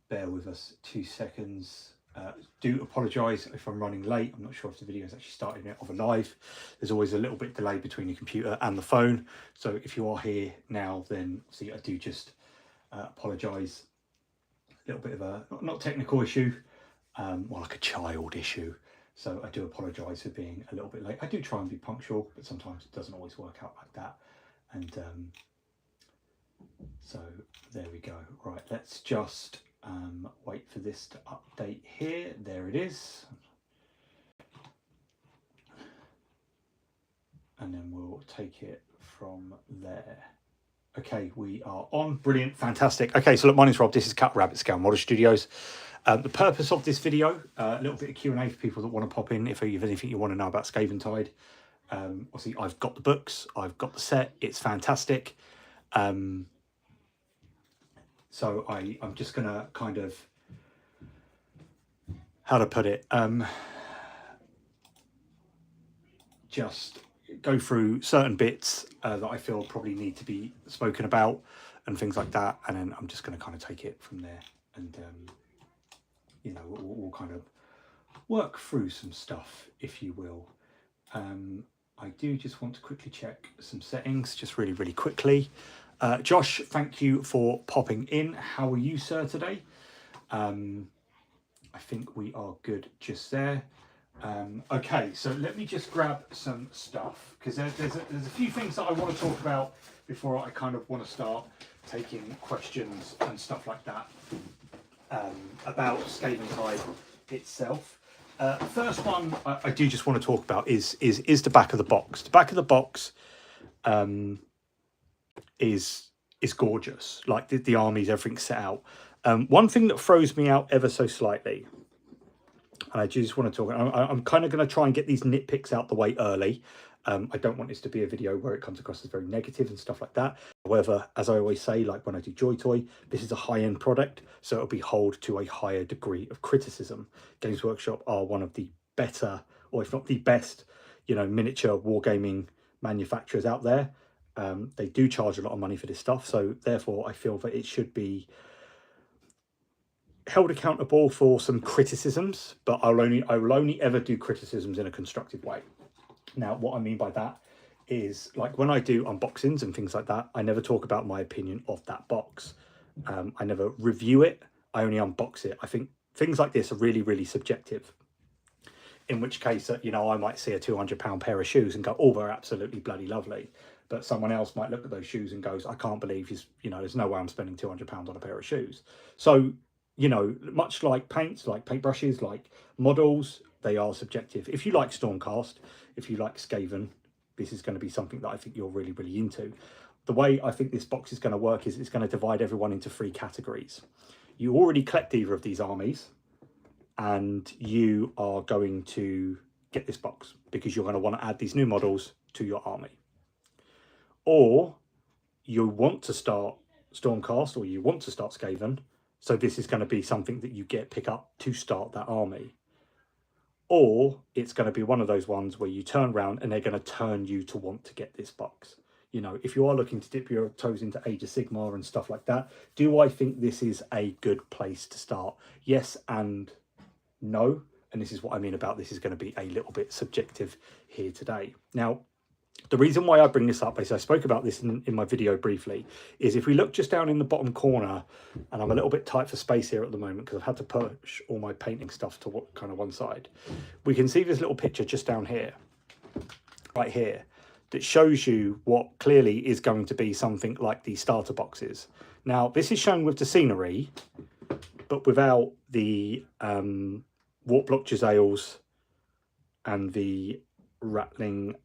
Bear with us 2 seconds. Do apologise if I'm running late. I'm not sure if the video is actually starting out of a live. There's always a little bit delay between the computer and the phone. So if you are here now, then see, I do just apologise. A little bit of a, not technical issue, more like a child issue. So I do apologise for being a little bit late. I do try and be punctual, but sometimes it doesn't always work out like that. And so there we go. Right, let's just wait for this to update here. There it is. And then we'll take it from there. Okay, we are on. Brilliant, fantastic. Okay, so look, my name's Rob. This is Cat Rabbit Scale Model Studios. The purpose of this video, a little bit of Q&A for people that want to pop in if you have anything you want to know about Skaventide. Obviously, I've got the books, I've got the set. It's fantastic. So I'm just going to kind of, how to put it, just go through certain bits that I feel probably need to be spoken about and things like that. And then I'm just going to kind of take it from there. And, you know, we'll kind of work through some stuff, if you will. I do just want to quickly check some settings, just really, really quickly. Josh, thank you for popping in. How are you, sir, today? I think we are good just there. Okay, so let me just grab some stuff, because there's a few things that I want to talk about before I kind of want to start taking questions and stuff like that about Skaventide itself. First one I do just want to talk about is the back of the box. The back of the box is gorgeous. Like the armies, everything's set out. One thing that throws me out ever so slightly, and I just want to talk, I'm kind of going to try and get these nitpicks out the way early. I don't want this to be a video where it comes across as very negative and stuff like that. However, as I always say, like when I do Joy Toy, this is a high-end product, so it'll be held to a higher degree of criticism. Games Workshop are one of the better, or if not the best, you know, miniature wargaming manufacturers out there. They do charge a lot of money for this stuff, so therefore I feel that it should be held accountable for some criticisms, but I will only ever do criticisms in a constructive way. Now, what I mean by that is, like, when I do unboxings and things like that, I never talk about my opinion of that box. I never review it. I only unbox it. I think things like this are really, really subjective. In which case, you know, I might see a £200 pair of shoes and go, oh, they're absolutely bloody lovely. But someone else might look at those shoes and goes, I can't believe you know, there's no way I'm spending £200 on a pair of shoes. So, you know, much like paints, like paintbrushes, like models, they are subjective. If you like Stormcast, if you like Skaven, this is going to be something that I think you're really, really into. The way I think this box is going to work is it's going to divide everyone into 3 categories. You already collect either of these armies, and you are going to get this box because you're going to want to add these new models to your army. Or you want to start Stormcast, or you want to start Skaven, so this is going to be something that you pick up to start that army. Or it's going to be one of those ones where you turn around and they're going to turn you to want to get this box. You know, if you are looking to dip your toes into Age of Sigmar and stuff like that, do I think this is a good place to start? Yes and no. And this is what I mean about this is going to be a little bit subjective here today. Now, the reason why I bring this up, as I spoke about this in my video briefly, is if we look just down in the bottom corner, and I'm a little bit tight for space here at the moment because I've had to push all my painting stuff to kind of one side, we can see this little picture just down here, right here, that shows you what clearly is going to be something like the starter boxes. Now, this is shown with the scenery, but without the Warp Block Jezzails and the Rattling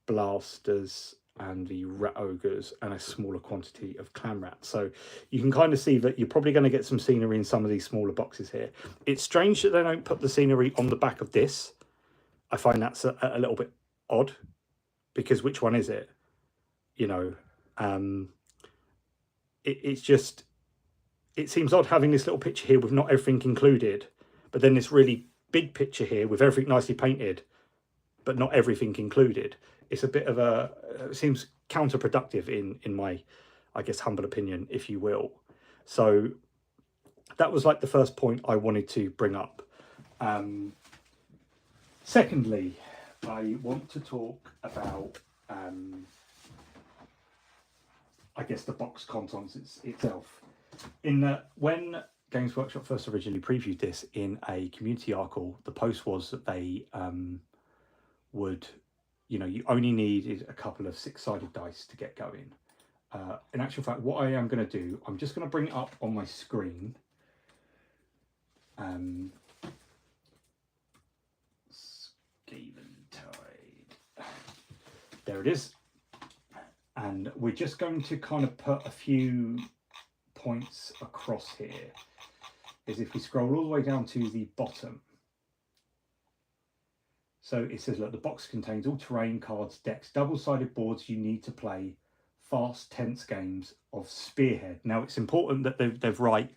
Blasters and the Rat Ogres and a smaller quantity of Clan Rats. So you can kind of see that you're probably going to get some scenery in some of these smaller boxes here. It's strange that they don't put the scenery on the back of this. I find that's a little bit odd, because which one is it? You know, it's just, it seems odd having this little picture here with not everything included, but then this really big picture here with everything nicely painted, but not everything included. It's a bit of a, it seems counterproductive in my, I guess, humble opinion, if you will. So that was like the first point I wanted to bring up. Secondly, I want to talk about, I guess, the box contents itself. In that, when Games Workshop first originally previewed this in a community article, the post was that they would, you only needed a couple of 6-sided dice to get going. In actual fact, what I am going to do, I'm just going to bring it up on my screen. Skaventide. There it is. And we're just going to kind of put a few points across here. Is if we scroll all the way down to the bottom. So it says, look, the box contains all terrain, cards, decks, double-sided boards you need to play fast, tense games of Spearhead. Now, it's important that they've write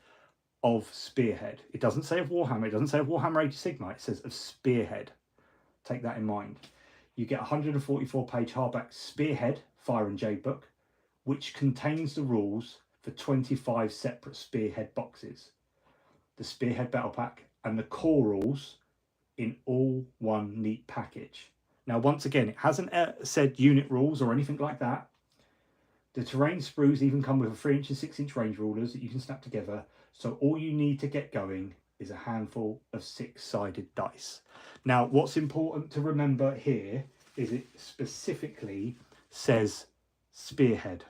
of Spearhead. It doesn't say of Warhammer. It doesn't say of Warhammer Age of Sigmar. It says of Spearhead. Take that in mind. You get a 144-page hardback Spearhead Fire and Jade book, which contains the rules for 25 separate Spearhead boxes, the Spearhead Battle Pack, and the core rules in all one neat package. Now, once again, it hasn't said unit rules or anything like that. The terrain sprues even come with a 3-inch and 6-inch range rulers that you can snap together. So all you need to get going is a handful of 6-sided dice. Now, what's important to remember here is it specifically says Spearhead.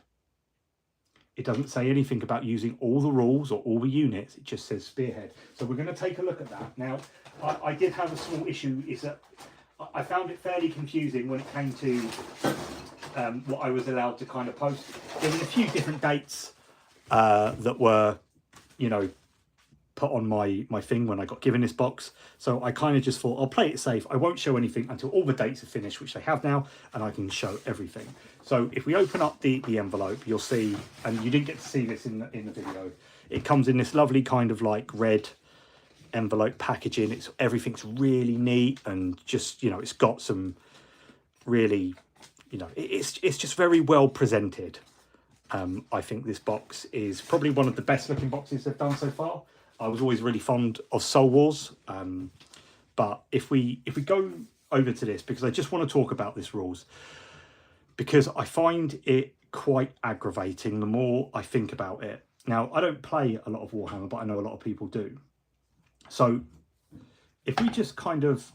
It doesn't say anything about using all the rules or all the units. It just says Spearhead. So we're going to take a look at that. Now, I did have a small issue, is that I found it fairly confusing when it came to what I was allowed to kind of post. There was a few different dates that were, put on my thing when I got given this box. So I kind of just thought, I'll play it safe. I won't show anything until all the dates are finished, which they have now, and I can show everything. So if we open up the envelope, you'll see, and you didn't get to see this in the video, it comes in this lovely kind of like red envelope packaging. Everything's really neat, and just, it's got some really, it's just very well presented. I think this box is probably one of the best looking boxes they've done so far. I was always really fond of Soul Wars, but if we go over to this, because I just want to talk about this rules, because I find it quite aggravating the more I think about it. Now, I don't play a lot of Warhammer, but I know a lot of people do. So if we just kind of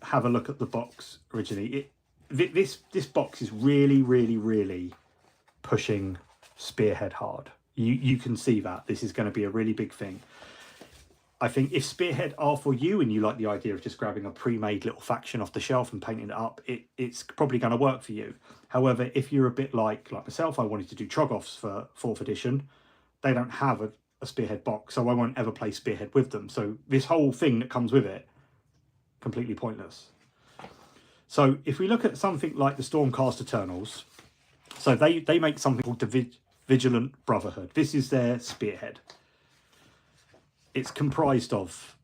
have a look at the box originally, this box is really, really, really pushing Spearhead hard. You can see that this is going to be a really big thing. I think if Spearhead are for you and you like the idea of just grabbing a pre-made little faction off the shelf and painting it up, it's probably going to work for you. However, if you're a bit like myself, I wanted to do Troggoths for 4th edition. They don't have a Spearhead box, so I won't ever play Spearhead with them. So this whole thing that comes with it, completely pointless. So if we look at something like the Stormcast Eternals, so they make something called the Vigilant Brotherhood. This is their Spearhead. It's comprised of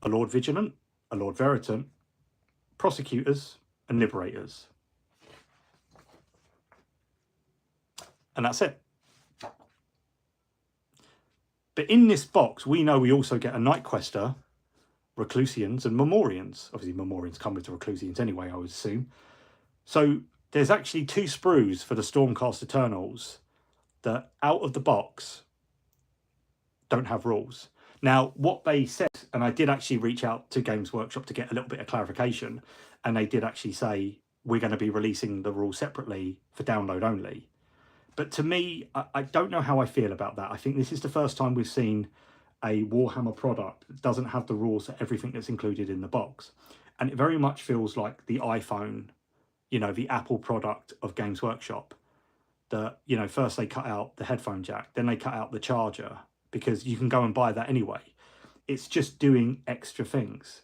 a Lord Vigilant, a Lord Veritant, Prosecutors, and Liberators. And that's it. But in this box, we know we also get a Night Quester, Reclusians, and Memorians. Obviously, Memorians come with the Reclusians anyway, I would assume. So there's actually 2 sprues for the Stormcast Eternals that, out of the box, don't have rules. Now, what they said, and I did actually reach out to Games Workshop to get a little bit of clarification, and they did actually say, we're going to be releasing the rules separately for download only. But to me, I don't know how I feel about that. I think this is the first time we've seen a Warhammer product that doesn't have the rules for everything that's included in the box. And it very much feels like the iPhone, the Apple product of Games Workshop. That, first they cut out the headphone jack, then they cut out the charger, because you can go and buy that anyway. It's just doing extra things.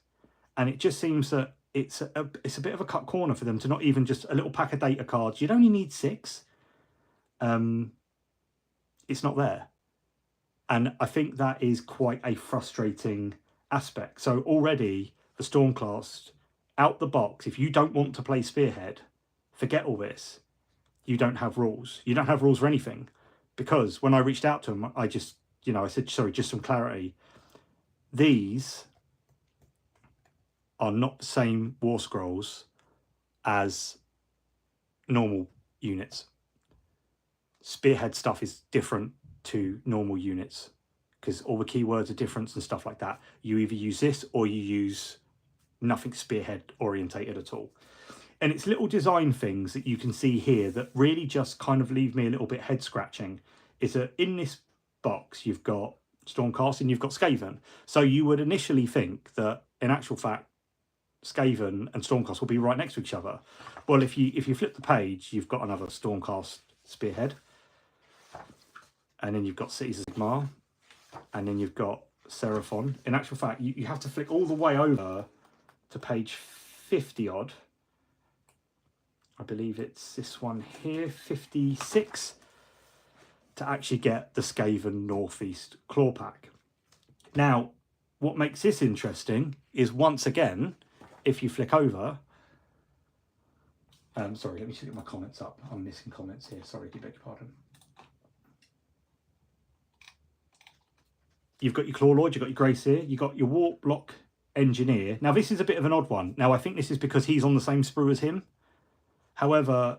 And it just seems that it's a bit of a cut corner for them to not even just a little pack of data cards. You'd only need 6. It's not there. And I think that is quite a frustrating aspect. So already the Stormcast, out the box, if you don't want to play Spearhead, forget all this. You don't have rules. You don't have rules for anything. Because when I reached out to them, I just, I said, sorry, just some clarity. these are not the same war scrolls as normal units. Spearhead stuff is different to normal units because all the keywords are different and stuff like that. You either use this or you use nothing spearhead orientated at all. And it's little design things that you can see here that really just kind of leave me a little bit head scratching. Is that in this box you've got Stormcast and you've got Skaven. So you would initially think that in actual fact Skaven and Stormcast will be right next to each other. Well, if you flip the page, you've got another Stormcast spearhead, and then you've got Cities of Sigmar, and then you've got Seraphon. In actual fact, you have to flick all the way over to page 50 odd. I believe it's this one here, 56, to actually get the Skaven Northeast Claw Pack. Now, what makes this interesting is, once again, if you flick over, sorry, let me just get my comments up. I'm missing comments here. Sorry, do beg your pardon. You've got your Claw Lord, you've got your Gracier, you've got your Warp Block Engineer. Now, this is a bit of an odd one. Now, I think this is because he's on the same sprue as him. However,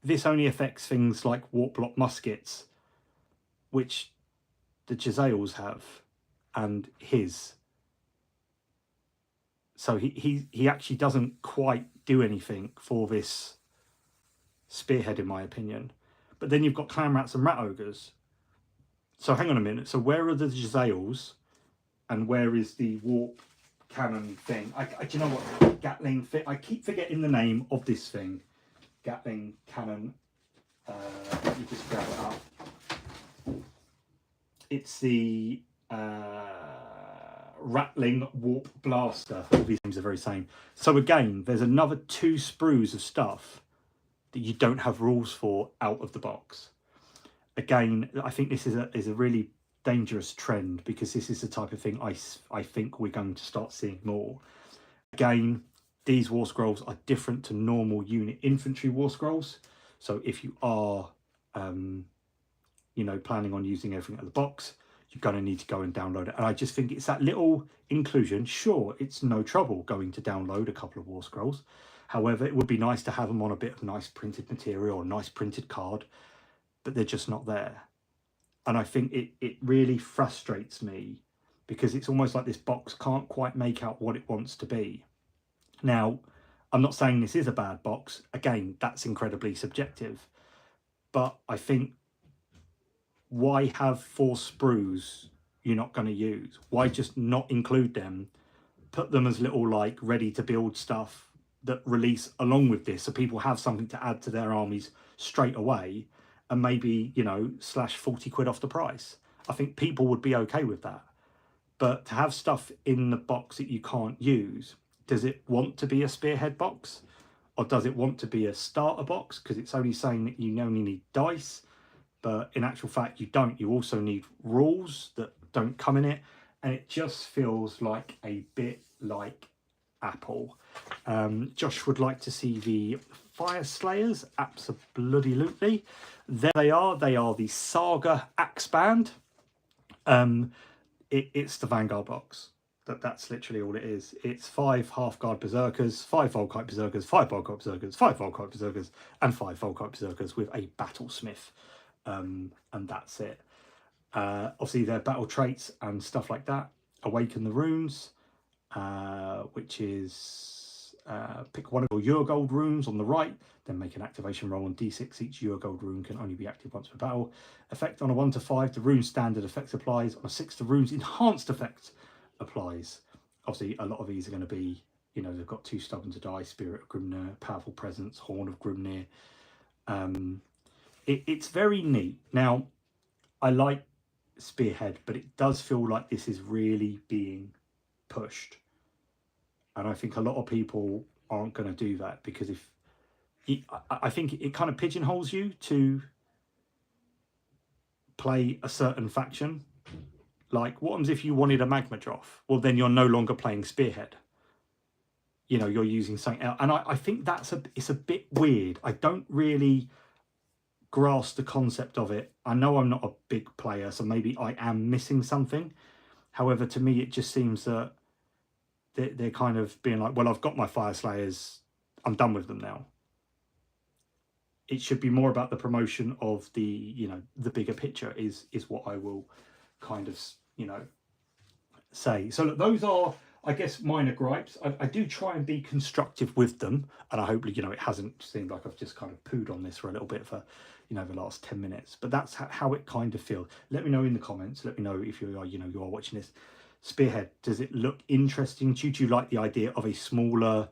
this only affects things like Warp Block Muskets, which the Jezzails have, and his. So he actually doesn't quite do anything for this spearhead, in my opinion. But then you've got Clan Rats and Rat Ogres. So hang on a minute. So where are the Jezzails, and where is the Warp Cannon thing? Do you know what? Gatling fit. I keep forgetting the name of this thing. Gatling Cannon. Let me just grab it up. It's the Rattling Warp Blaster. All these names are very same. So again, there's another 2 sprues of stuff that you don't have rules for out of the box. Again, I think this is a really dangerous trend, because this is the type of thing I think we're going to start seeing more. Again, these war scrolls are different to normal unit infantry war scrolls. So if you are, you know, planning on using everything out of the box, you're going to need to go and download it. And I just think it's that little inclusion. Sure, it's no trouble going to download a couple of war scrolls. However, it would be nice to have them on a bit of nice printed material or nice printed card, but they're just not there. And I think it really frustrates me, because it's almost like this box can't quite make out what it wants to be. Now, I'm not saying this is a bad box. Again, that's incredibly subjective. But I think, why have 4 sprues you're not going to use? Why just not include them? Put them as little, like, ready to build stuff that release along with this, so people have something to add to their armies straight away, and maybe, you know, slash 40 quid off the price. I think people would be okay with that. But to have stuff in the box that you can't use, does it want to be a spearhead box? Or does it want to be a starter box? Because it's only saying that you only need dice, but in actual fact you don't. You also need rules that don't come in it. And it just feels like a bit like Apple. Josh would like to see the Fire Slayers. Absolutely. There they are. They are the Saga Axe Band. It's the Vanguard box. That's literally all it is. It's 5 Half-Guard Berserkers, 5 Volkite Berserkers, 5 Volkite Berserkers, 5 Volkite Berserkers, and 5 Volkite Berserkers with a Battlesmith. And that's it. Obviously, their battle traits and stuff like that. Awaken the Runes, which is pick one of your Eurogold runes on the right, then make an activation roll on d6. Each Eurogold rune can only be active once per battle. Effect on a 1 to 5, the rune standard effect applies. On a 6, the rune's enhanced effect applies. Obviously, a lot of these are going to be, you know, they've got 2 Stubborn to Die, Spirit of Grimnir, Powerful Presence, Horn of Grimnir. It's very neat. Now, I like Spearhead, but it does feel like this is really being pushed. And I think a lot of people aren't going to do that, because if I think it kind of pigeonholes you to play a certain faction. Like, what happens if you wanted a Magma Droff? Well, then you're no longer playing Spearhead. You know, you're using something else. And I think it's a bit weird. I don't really grasp the concept of it. I know I'm not a big player, so maybe I am missing something. However, to me, it just seems that they're kind of being like, well, I've got my Fire Slayers, I'm done with them now. It should be more about the promotion of the, you know, the bigger picture is what I will kind of, you know, say. So look, those are, I guess, minor gripes. I do try and be constructive with them, and I hope, you know, it hasn't seemed like I've just kind of pooed on this for a little bit for, you know, the last 10 minutes. But that's how it kind of feels. Let me know in the comments. Let me know if you are, you know, you are watching this. Spearhead, does it look interesting to you? Do you like the idea of a smaller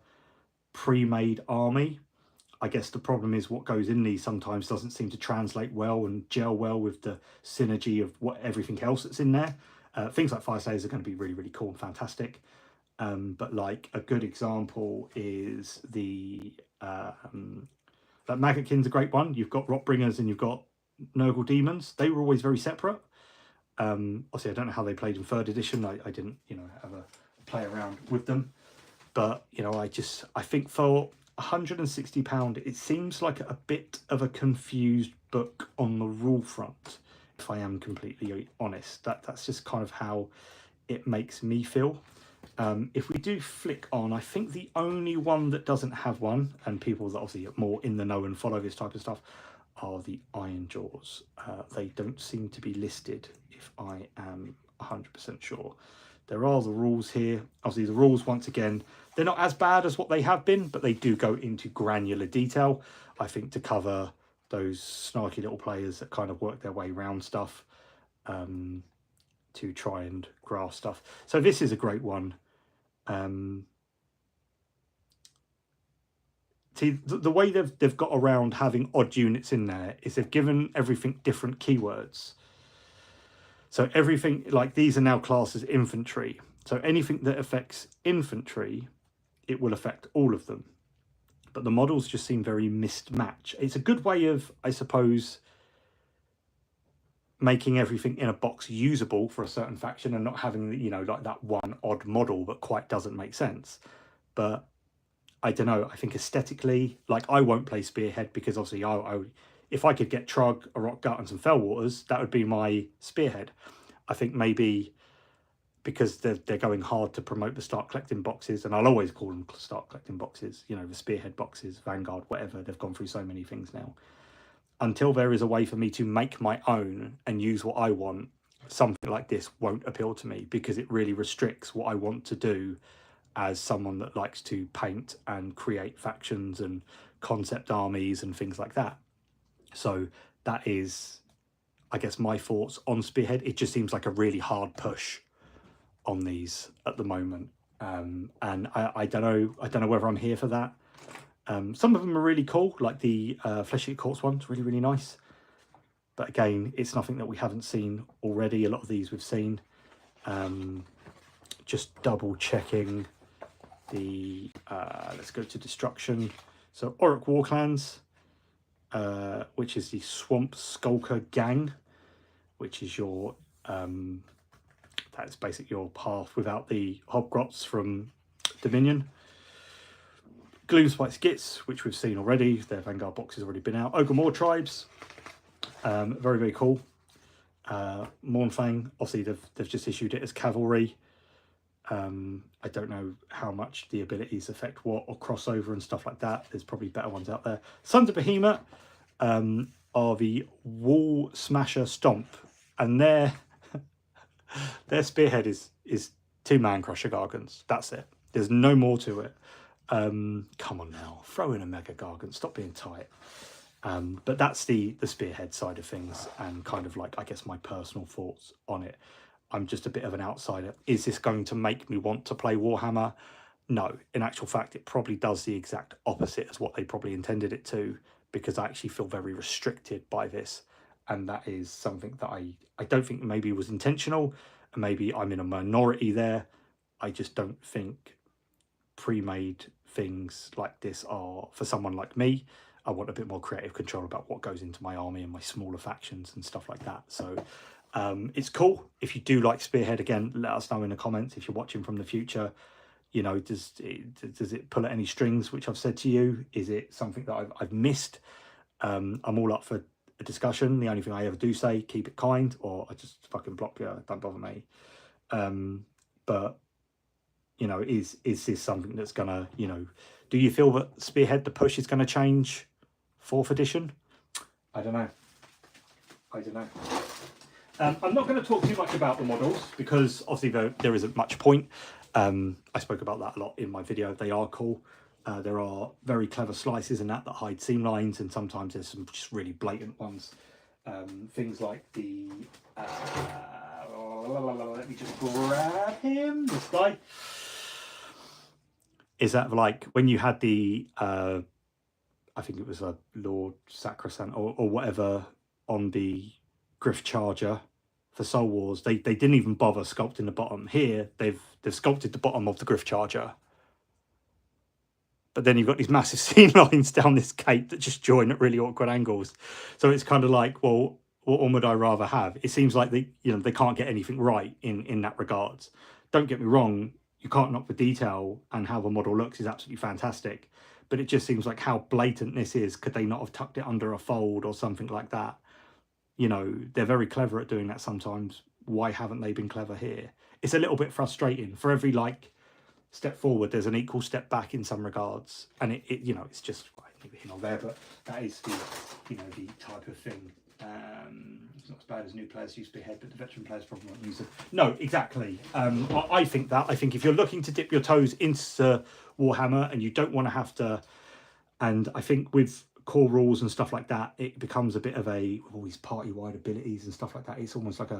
pre-made army? I guess the problem is what goes in these sometimes doesn't seem to translate well and gel well with the synergy of what everything else that's in there. Things like Fire Slayers are going to be really, really cool and fantastic. But like a good example is the like Maggotkin's a great one. You've got Rotbringers and you've got Nurgle Demons. They were always very separate. Obviously, I don't know how they played in 3rd edition. I didn't, you know, have a play around with them. But, you know, I think for £160, it seems like a bit of a confused book on the rule front, if I am completely honest. That's just kind of how it makes me feel. If we do flick on, I think the only one that doesn't have one, and people that obviously are more in the know and follow this type of stuff, are the Iron Jaws. They don't seem to be listed, if I am 100% sure. There are the rules here. Obviously, the rules, once again, they're not as bad as what they have been, but they do go into granular detail, I think, to cover those snarky little players that kind of work their way around stuff to try and grasp stuff. So this is a great one. See, the way they've got around having odd units in there is they've given everything different keywords. So everything, like these are now classed as infantry. So anything that affects infantry, it will affect all of them. But the models just seem very mismatched. It's a good way of, I suppose, making everything in a box usable for a certain faction and not having, you know, like that one odd model that quite doesn't make sense. But I don't know, I think aesthetically, like I won't play Spearhead because obviously if I could get Trug, a Rock Gut and some Fellwaters, that would be my Spearhead. I think maybe because they're going hard to promote the start collecting boxes, and I'll always call them start collecting boxes, you know, the Spearhead boxes, Vanguard, whatever, they've gone through so many things now. Until there is a way for me to make my own and use what I want, something like this won't appeal to me because it really restricts what I want to do as someone that likes to paint and create factions and concept armies and things like that. So that is, I guess, my thoughts on Spearhead. It just seems like a really hard push on these at the moment. And I don't know whether I'm here for that. Some of them are really cool, like the Flesh-Eater Corpse one's really, really nice. But again, it's nothing that we haven't seen already. A lot of these we've seen. Just double checking the, let's go to Destruction. So Orruk Warclans, which is the Swamp Skulker Gang, which is your, that's basically your path without the Hobgrots from Dominion. Gloomspite Skits, which we've seen already. Their Vanguard box has already been out. Ogre Tribes, very, very cool. Mournfang, obviously they've just issued it as cavalry. I don't know how much the abilities affect what or crossover and stuff like that. There's probably better ones out there. Sons of Behemoth are the Wall Smasher Stomp, and their Spearhead is 2 Man Crusher Gargants. That's it. There's no more to it. Come on now, throw in a Mega Gargant, stop being tight. But that's the Spearhead side of things, and kind of like, I guess, my personal thoughts on it. I'm just a bit of an outsider. Is this going to make me want to play Warhammer? No. In actual fact, it probably does the exact opposite as what they probably intended it to, because I actually feel very restricted by this. And that is something that I don't think maybe was intentional, and maybe I'm in a minority there. I just don't think pre-made things like this are for someone like me. I want a bit more creative control about what goes into my army and my smaller factions and stuff like that. So it's cool. If you do like Spearhead, again, let us know in the comments. If you're watching from the future, you know, does it pull at any strings, which I've said to you? Is it something that I've missed? I'm all up for a discussion. The only thing I ever do say, keep it kind, or I just fucking block you, don't bother me. But you know, is this something that's gonna, you know, do you feel that Spearhead the push is going to change 4th edition? I don't know. I don't know. I'm not going to talk too much about the models because obviously there isn't much point. I spoke about that a lot in my video. They are cool. There are very clever slices in that hide seam lines, and sometimes there's some just really blatant ones. Things like the let me just grab him. This guy is that, like, when you had the I think it was a Lord Sacrosanct or whatever on the Griff Charger for Soul Wars, they didn't even bother sculpting the bottom. Here they've sculpted the bottom of the Griff Charger, but then you've got these massive seam lines down this cape that just join at really awkward angles. So it's kind of like, well, what one would I rather have? It seems like they can't get anything right in that regards. Don't get me wrong, you can't knock the detail, and how the model looks is absolutely fantastic, but it just seems like how blatant this is. Could they not have tucked it under a fold or something like that? You know, they're very clever at doing that sometimes. Why haven't they been clever here? It's a little bit frustrating. For every like step forward, there's an equal step back in some regards, and it you know, it's just neither here nor there. But that is the, you know, the type of thing. It's not as bad as new players use Spearhead, but the veteran players probably won't use it. No, exactly. I think if you're looking to dip your toes into Warhammer and you don't want to have to, and I think with core rules and stuff like that, it becomes a bit of a, all these party-wide abilities and stuff like that. It's almost like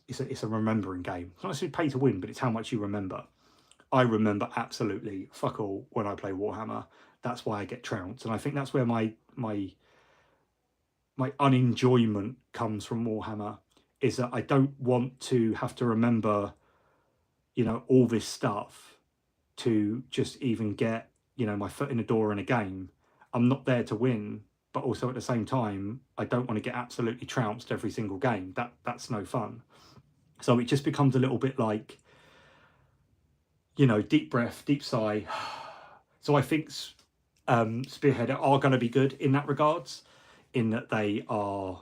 it's a remembering game. It's not necessarily pay to win, but it's how much you remember. I remember absolutely fuck all when I play Warhammer. That's why I get trounced, and I think that's where my unenjoyment comes from Warhammer, is that I don't want to have to remember, you know, all this stuff to just even get, you know, my foot in the door in a game. I'm not there to win, but also at the same time, I don't want to get absolutely trounced every single game. That's no fun. So it just becomes a little bit like, you know, deep breath, deep sigh. So I think Spearhead are going to be good in that regards, in that they are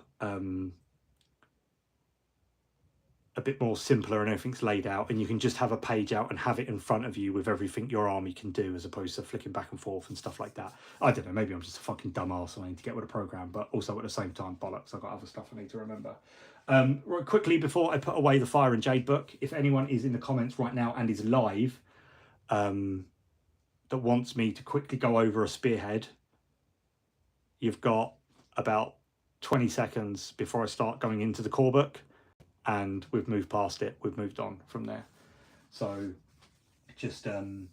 a bit more simpler and everything's laid out, and you can just have a page out and have it in front of you with everything your army can do, as opposed to flicking back and forth and stuff like that. I don't know, maybe I'm just a fucking dumbass and I need to get with a program, but also at the same time, bollocks, I've got other stuff I need to remember. Right, quickly before I put away the Fire and Jade book, if anyone is in the comments right now and is live, that wants me to quickly go over a Spearhead, you've got about 20 seconds before I start going into the core book, and we've moved past it. We've moved on from there. So just, you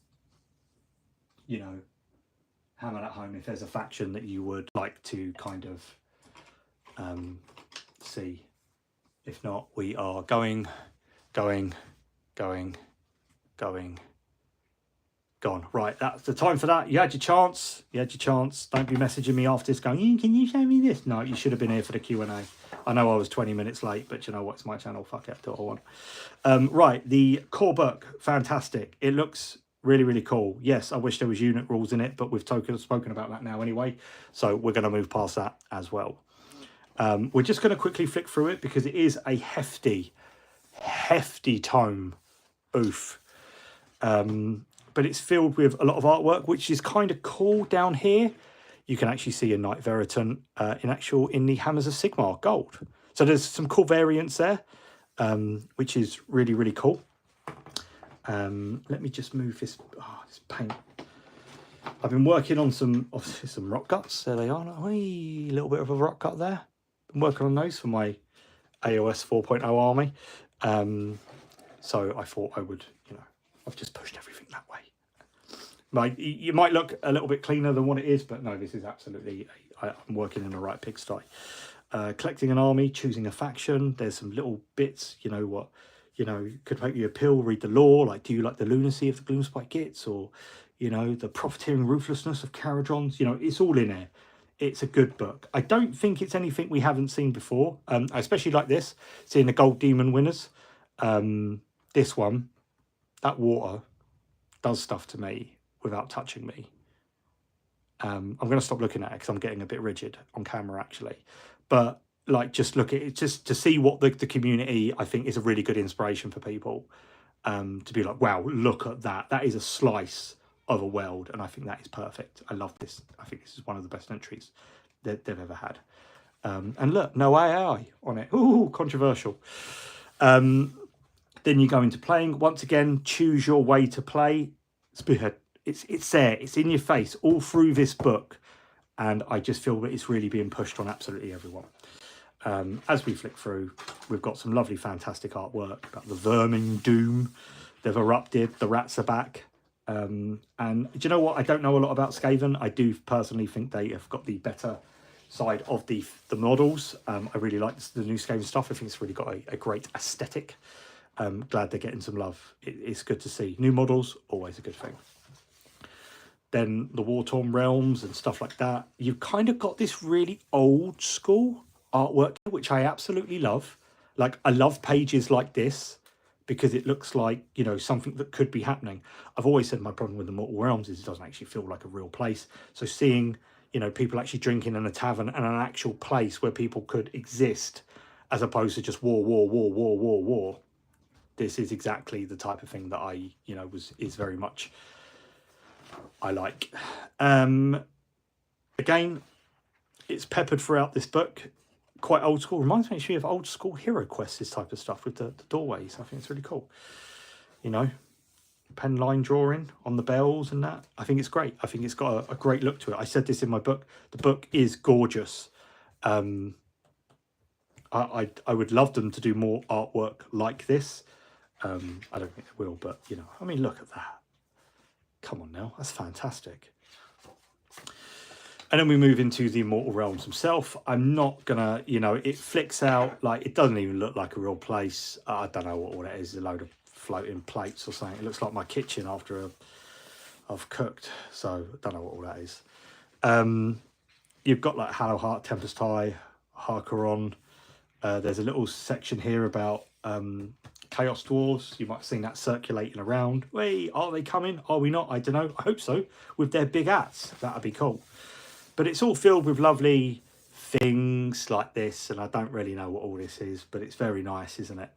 know, hammer at home if there's a faction that you would like to kind of see. If not, we are going, gone. Right, that's the time for that. You had your chance. Don't be messaging me after this going, can you show me this? No, you should have been here for the Q&A. I know I was 20 minutes late, but you know what? It's my channel. Fuck it, do what I want. Right, the core book, fantastic. It looks really, really cool. Yes, I wish there was unit rules in it, but we've spoken about that now anyway. So we're going to move past that as well. We're just going to quickly flick through it because it is a hefty tome. Oof. But it's filled with a lot of artwork, which is kind of cool. Down here you can actually see a Knight Veritant in the Hammers of Sigmar gold. So there's some cool variants there, which is really, really cool. Let me just move this paint. I've been working on some rock cuts. There they are. A little bit of a rock cut there. Been working on those for my AOS 4.0 army. So I thought I would, you know, I've just pushed everything that way. You might look a little bit cleaner than what it is, but no, this is absolutely, I'm working in the right pigsty. Collecting an army, choosing a faction. There's some little bits, you know, what, you know, could make you appeal, read the lore. Like, do you like the lunacy of the Gloomspite Gits, or, you know, the profiteering ruthlessness of Caradrons? You know, it's all in there. It's a good book. I don't think it's anything we haven't seen before. I especially like this, seeing the Gold Demon winners. This one, that water does stuff to me without touching me. I'm going to stop looking at it because I'm getting a bit rigid on camera actually. But like, just look at it, just to see what the community, I think, is a really good inspiration for people, to be like, wow, look at that. That is a slice of a world, and I think that is perfect. I love this. I think this is one of the best entries that they've ever had. And look, no AI on it. Ooh, controversial. Then you go into playing. Once again, choose your way to play. Spearhead. It's there. It's in your face all through this book. And I just feel that it's really being pushed on absolutely everyone. As we flick through, we've got some lovely, fantastic artwork about the vermin doom. They've erupted. The rats are back. And do you know what? I don't know a lot about Skaven. I do personally think they have got the better side of the models. I really like the new Skaven stuff. I think it's really got a great aesthetic. Glad they're getting some love. It's good to see. New models, always a good thing. Then the war-torn realms and stuff like that. You've kind of got this really old school artwork, which I absolutely love. Like, I love pages like this because it looks like, you know, something that could be happening. I've always said my problem with the Mortal Realms is it doesn't actually feel like a real place. So seeing, you know, people actually drinking in a tavern and an actual place where people could exist, as opposed to just war. This is exactly the type of thing that I, you know, is very much I like. Again, it's peppered throughout this book. Quite old school. Reminds me actually of old school Hero Quest, this type of stuff with the doorways. I think it's really cool. You know, pen line drawing on the bells and that. I think it's great. I think it's got a great look to it. I said this in my book. The book is gorgeous. I would love them to do more artwork like this. I don't think they will, but, you know, I mean, look at that. Come on now, that's fantastic. And then we move into the Immortal Realms himself. I'm not gonna, you know, it flicks out, like, it doesn't even look like a real place. I don't know what all that is, a load of floating plates or something. It looks like my kitchen after I've cooked, so I don't know what all that is. You've got like Hallowheart, Tempest High, Harkeron. There's a little section here about Chaos Dwarves. You might have seen that circulating around. Wait, are they coming? Are we not? I don't know. I hope so. With their big hats. That'd be cool. But it's all filled with lovely things like this. And I don't really know what all this is. But it's very nice, isn't it?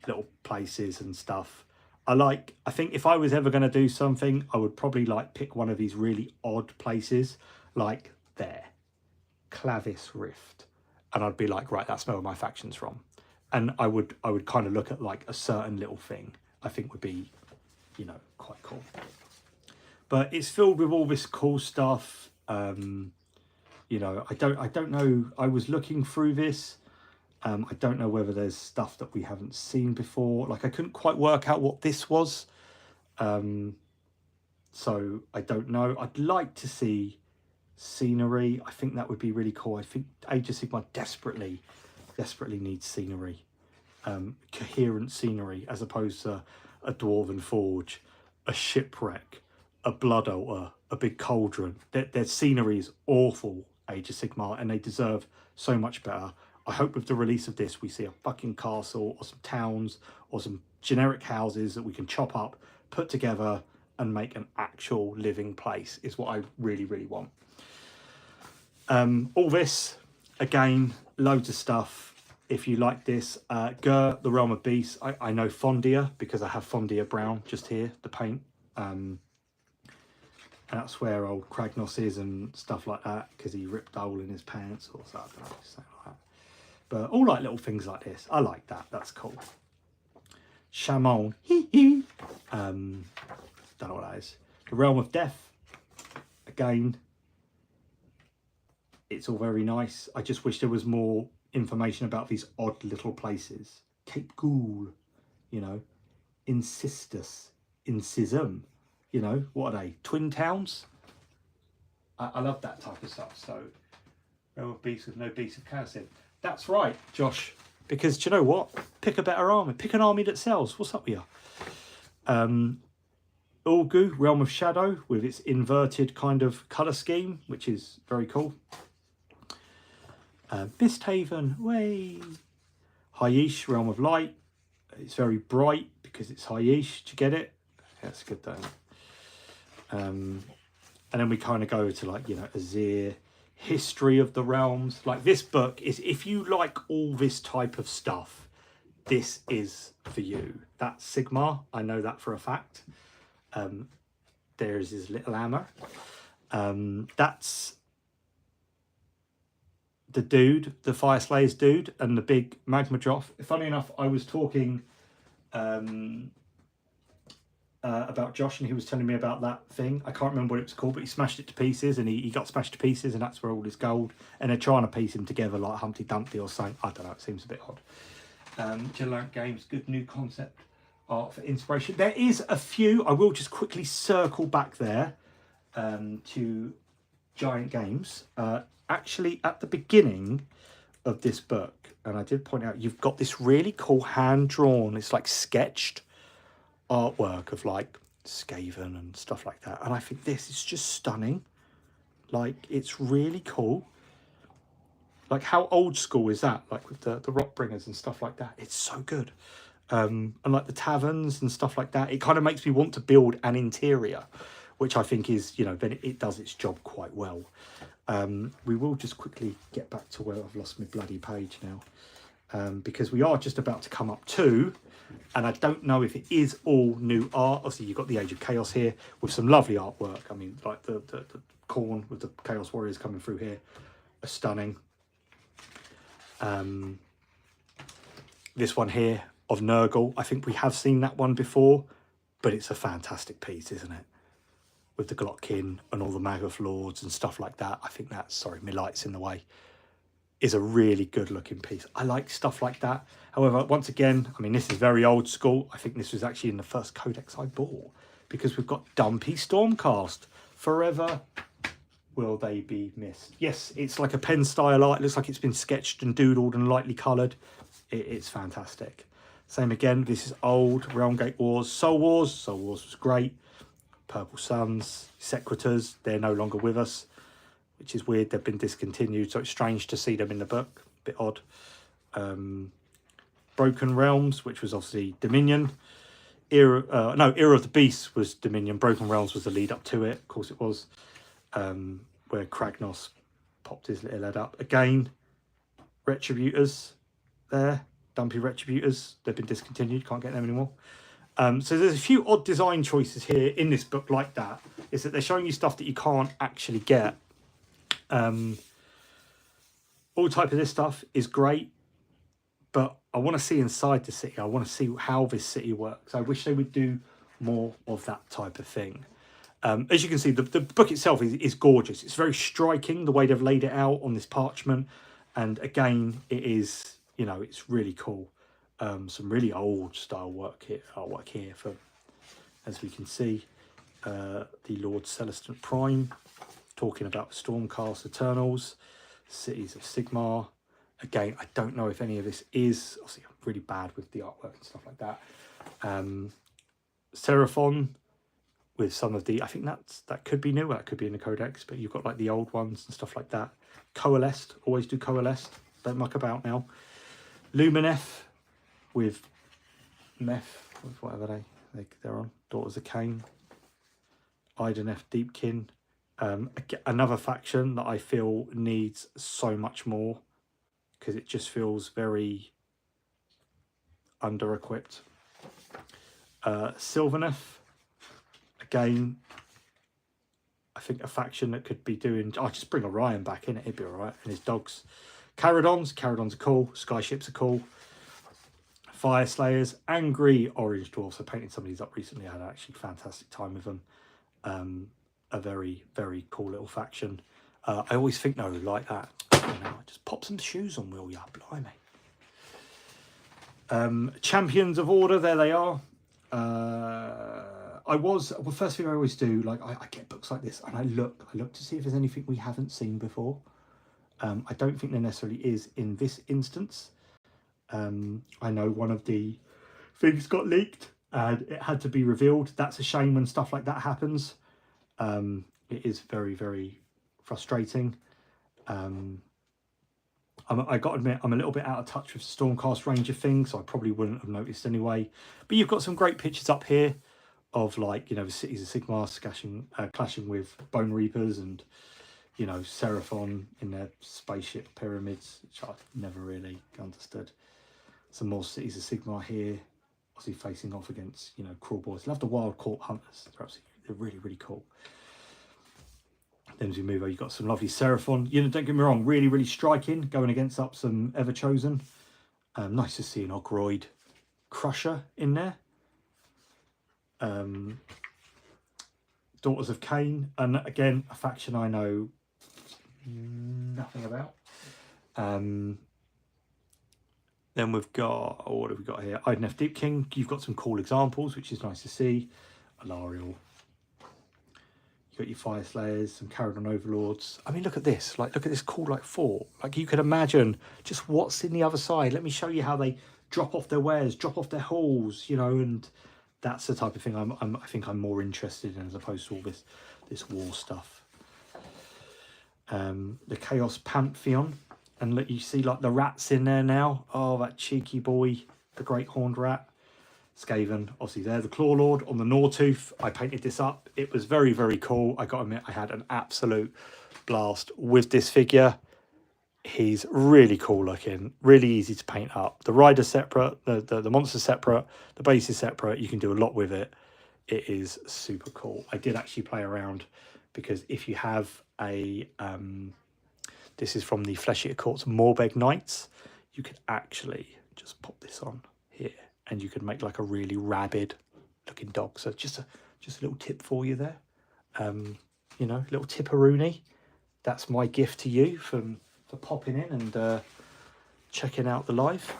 Little places and stuff. I think if I was ever going to do something, I would probably like pick one of these really odd places. Like there. Clavis Rift. And I'd be like, right, that's where my faction's from. And I would kind of look at like a certain little thing I think would be, you know, quite cool. But it's filled with all this cool stuff. You know, I don't know. I was looking through this. I don't know whether there's stuff that we haven't seen before. Like, I couldn't quite work out what this was. So I don't know. I'd like to see scenery. I think that would be really cool. I think Age of Sigmar desperately needs scenery, coherent scenery, as opposed to a dwarven forge, a shipwreck, a blood altar, a big cauldron. Their scenery is awful, Age of Sigmar, and they deserve so much better. I hope with the release of this we see a fucking castle or some towns or some generic houses that we can chop up, put together and make an actual living place is what I really want. All this, again, loads of stuff. If you like this, Gur, the Realm of Beasts. I know Fondia because I have Fondia Brown just here, the paint. And that's where old Kragnos is and stuff like that, because he ripped a hole in his pants or something like that. But all like little things like this. I like that. That's cool. Shamon. Don't know what that is. The Realm of Death. Again, it's all very nice. I just wish there was more information about these odd little places. Cape Ghoul, you know, Incistus, Incisum, you know, what are they? Twin towns? I love that type of stuff. So, Realm of Beasts with no Beasts of Chaos in. That's right, Josh. Because do you know what? Pick a better army. Pick an army that sells. What's up with you? Ulgu, Realm of Shadow, with its inverted kind of colour scheme, which is very cool. Misthaven, way. Hyesh, Realm of Light. It's very bright because it's Hyesh. Do you get it? That's good though. And then we kind of go to like, you know, Azir, history of the realms. Like, this book is, if you like all this type of stuff, this is for you. That's Sigmar, I know that for a fact. There's his little hammer. That's the dude, the Fire Slayers dude, and the big magma Joff. Funny enough, I was talking about Josh, and he was telling me about that thing. I can't remember what it was called, but he smashed it to pieces, and he got smashed to pieces, and that's where all his gold. And they're trying to piece him together like Humpty Dumpty or something. I don't know. It seems a bit odd. Gillant Games, good new concept art for inspiration. There is a few. I will just quickly circle back there to Giant Games. Actually, at the beginning of this book, and I did point out, you've got this really cool hand-drawn, it's like sketched artwork of like Skaven and stuff like that. And I think this is just stunning. Like, it's really cool. Like, how old school is that? Like, with the rock bringers and stuff like that. It's so good. And like the taverns and stuff like that, it kind of makes me want to build an interior, which I think is, you know, then it does its job quite well. We will just quickly get back to where I've lost my bloody page now, because we are just about to come up to, and I don't know if it is all new art. Obviously, you've got the Age of Chaos here with some lovely artwork. I mean, like the corn with the Chaos Warriors coming through here are stunning. This one here of Nurgle, I think we have seen that one before, but it's a fantastic piece, isn't it? With the Glotkin and all the Magath Lords and stuff like that. I think that's, sorry, my light's in the way, is a really good looking piece. I like stuff like that. However, once again, I mean, this is very old school. I think this was actually in the first codex I bought, because we've got Dumpy Stormcast. Forever will they be missed. Yes, it's like a pen style art. It looks like it's been sketched and doodled and lightly coloured. It's fantastic. Same again, this is old Realmgate Wars, Soul Wars. Soul Wars was great. Purple Suns, Secretors, they're no longer with us, which is weird. They've been discontinued, so it's strange to see them in the book. A bit odd. Broken Realms, which was obviously Dominion. Era of the Beast was Dominion. Broken Realms was the lead up to it. Of course it was. Where Kragnos popped his little head up. Again, Retributors there. Dumpy Retributors. They've been discontinued. Can't get them anymore. So there's a few odd design choices here in this book like that. Is that they're showing you stuff that you can't actually get. All type of this stuff is great, but I want to see inside the city. I want to see how this city works. I wish they would do more of that type of thing. As you can see, the book itself is gorgeous. It's very striking, the way they've laid it out on this parchment. And again, it is, you know, it's really cool. Some really old style artwork here for, as we can see, the Lord Celestant Prime, talking about Stormcast Eternals, Cities of Sigmar. Again, I don't know if any of this is, obviously I'm really bad with the artwork and stuff like that. Seraphon with some of the, I think that could be new, that could be in the Codex, but you've got like the old ones and stuff like that. Coalesced, always do Coalesced, don't muck about now. Lumineth with Meph, with whatever they're on, Daughters of Cain. Ideneth Deepkin. Another faction that I feel needs so much more, because it just feels very under-equipped. Sylvaneth, again, I think a faction that could be doing, I'll just bring Orion back in it, he'd be alright, and his dogs. Caradons are cool, Skyships are cool. Fire Slayers, Angry Orange Dwarfs. I painted some of these up recently, I had an actually fantastic time with them. A very, very cool little faction. I always think, no, like that, you know, just pop some shoes on, will ya? Blimey. Champions of Order, there they are. First thing I always do, like I get books like this and I look to see if there's anything we haven't seen before. I don't think there necessarily is in this instance. I know one of the things got leaked and it had to be revealed. That's a shame when stuff like that happens. It is very, very frustrating. I got to admit, I'm a little bit out of touch with the Stormcast range of things, so I probably wouldn't have noticed anyway. But you've got some great pictures up here of, like, you know, the Cities of Sigmar clashing with Bone Reapers and you know, Seraphon in their spaceship pyramids, which I've never really understood. Some more Cities of Sigmar here, obviously facing off against, you know, Cruel Boys. Love the Wild Court Hunters. They're really, really cool. Then as we move over, you've got some lovely Seraphon. You know, don't get me wrong, really, really striking, going against up some Everchosen. Nice to see an Ogroid Crusher in there. Daughters of Cain, and again, a faction I know nothing about. Then we've got, oh, what have we got here? Idenef Deep King. You've got some cool examples, which is nice to see. Alariel. You've got your Fire Slayers, some Caradon Overlords. I mean, look at this. Like, look at this cool, like, fort. Like, you could imagine just what's in the other side. Let me show you how they drop off their wares, drop off their halls, you know, and that's the type of thing I think I'm more interested in as opposed to all this war stuff. The Chaos Pantheon. And look, you see like the rats in there now. Oh, that cheeky boy, the Great Horned Rat. Skaven, obviously there, the Claw Lord on the Gnawtooth. I painted this up. It was very, very cool. I got to admit, I had an absolute blast with this figure. He's really cool looking, really easy to paint up. The rider's separate, the monster's separate, the base is separate. You can do a lot with it. It is super cool. I did actually play around because if you have a... this is from the Flesh Eater Court's Morbeg Knights. You could actually just pop this on here and you could make like a really rabid looking dog. So just a little tip for you there. You know, little tipperoonie. That's my gift to you for popping in and checking out the live.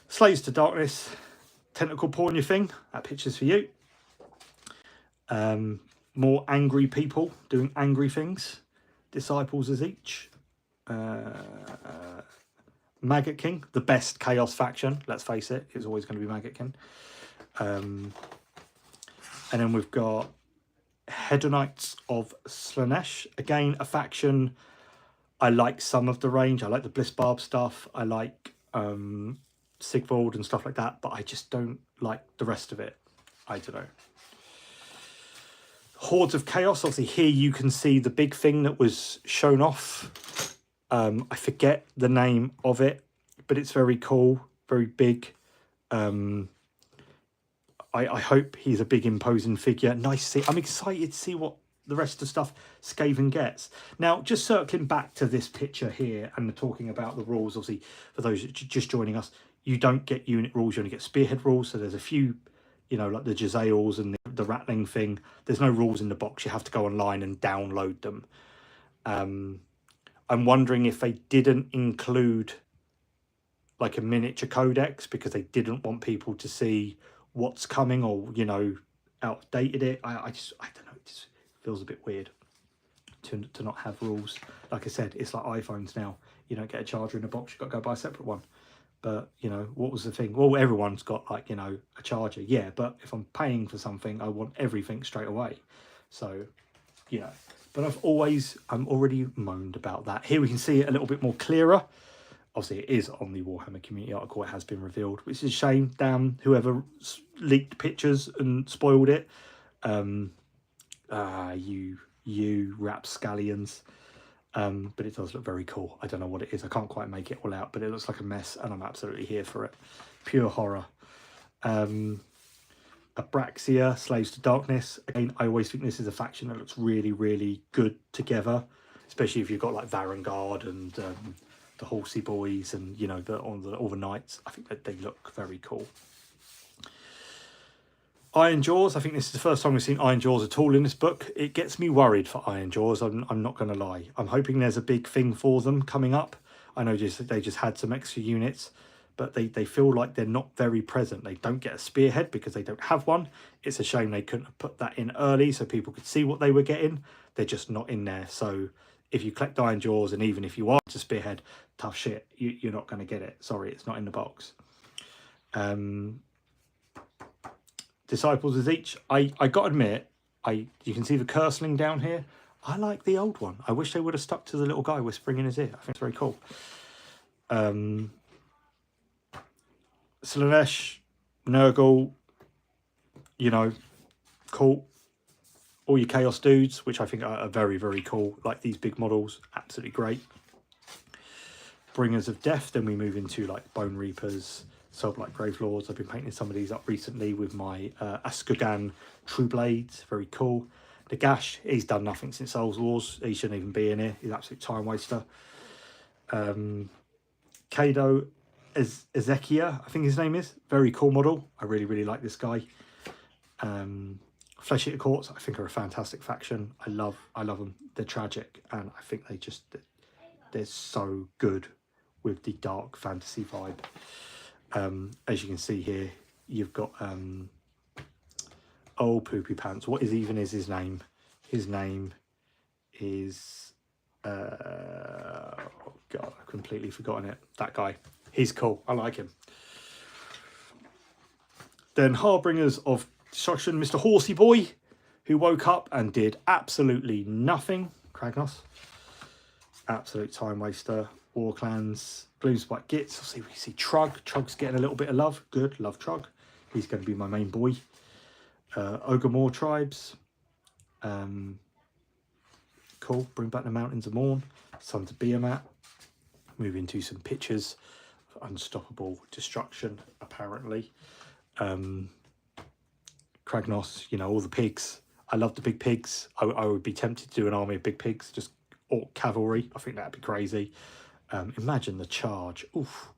Slaves to Darkness, Tentacle Porn your thing. That picture's for you. More angry people doing angry things. Disciples as each. Maggot King, the best Chaos faction, let's face it, is always going to be Maggot King. And then we've got Hedonites of Slanesh, again a faction. I like some of the range. I like the Blissbarb stuff. I like Sigvald and stuff like that, but I just don't like the rest of it. I don't know. Hordes of Chaos, obviously here you can see the big thing that was shown off. I forget the name of it, but it's very cool, very big. I hope he's a big imposing figure. Nice to see. I'm excited to see what the rest of the stuff Skaven gets. Now, just circling back to this picture here and talking about the rules, obviously, for those just joining us, you don't get unit rules, you only get spearhead rules. So there's a few, you know, like the Jezzails and the Rattling thing. There's no rules in the box. You have to go online and download them. I'm wondering if they didn't include like a miniature codex because they didn't want people to see what's coming or, you know, outdated it. I don't know. It just feels a bit weird to not have rules. Like I said, it's like iPhones now. You don't get a charger in a box. You've got to go buy a separate one. But, you know, what was the thing? Well, everyone's got like, you know, a charger. Yeah, but if I'm paying for something, I want everything straight away. So, you know. But I'm already moaned about that. Here we can see it a little bit more clearer. Obviously, it is on the Warhammer community article. It has been revealed, which is a shame. Damn, whoever leaked pictures and spoiled it. You rapscallions. But it does look very cool. I don't know what it is. I can't quite make it all out, but it looks like a mess, and I'm absolutely here for it. Pure horror. Abraxia, Slaves to Darkness. Again, I always think this is a faction that looks really, really good together, especially if you've got like Varangard and the Horsey Boys and, you know, all the Knights. I think that they look very cool. Iron Jaws. I think this is the first time we've seen Iron Jaws at all in this book. It gets me worried for Iron Jaws. I'm not going to lie. I'm hoping there's a big thing for them coming up. I know they just had some extra units, but they feel like they're not very present. They don't get a spearhead because they don't have one. It's a shame they couldn't have put that in early so people could see what they were getting. They're just not in there. So if you collect Iron Jaws, and even if you are to spearhead, tough shit, you're not going to get it. Sorry, it's not in the box. Disciples as each. I got to admit, you can see the Curseling down here. I like the old one. I wish they would have stuck to the little guy whispering in his ear. I think it's very cool. Slanesh, Nurgle, you know, cool. all your Chaos dudes, which I think are very, very cool. Like these big models, absolutely great. Bringers of Death, then we move into like Bone Reapers, Soulblight Gravelords. I've been painting some of these up recently with my Askogan True Blades, very cool. The Gash, he's done nothing since Souls Wars. He shouldn't even be in here. He's an absolute time waster. Kado Ezekiel, I think his name is. Very cool model. I really, really like this guy. Flesh Eater Courts, I think, are a fantastic faction. I love them. They're tragic, and I think they're so good with the dark fantasy vibe. As you can see here, you've got old Poopy Pants. What is his name? His name is oh god, I've completely forgotten it. That guy. He's cool. I like him. Then Harbingers of Destruction, Mr. Horsey Boy, who woke up and did absolutely nothing. Kragnos. Absolute time waster. War Clans, Gloomspite Gits. We see Trug. Trug's getting a little bit of love. Good, love Trug. He's going to be my main boy. Ogre Tribes. Cool. Bring back the Mountains of Morn. Sons of Behemat. Move into some pictures of Unstoppable Destruction, apparently. Kragnos, you know, all the pigs. I love the big pigs. I would be tempted to do an army of big pigs, just or cavalry. I think that'd be crazy. Imagine the charge. Oof.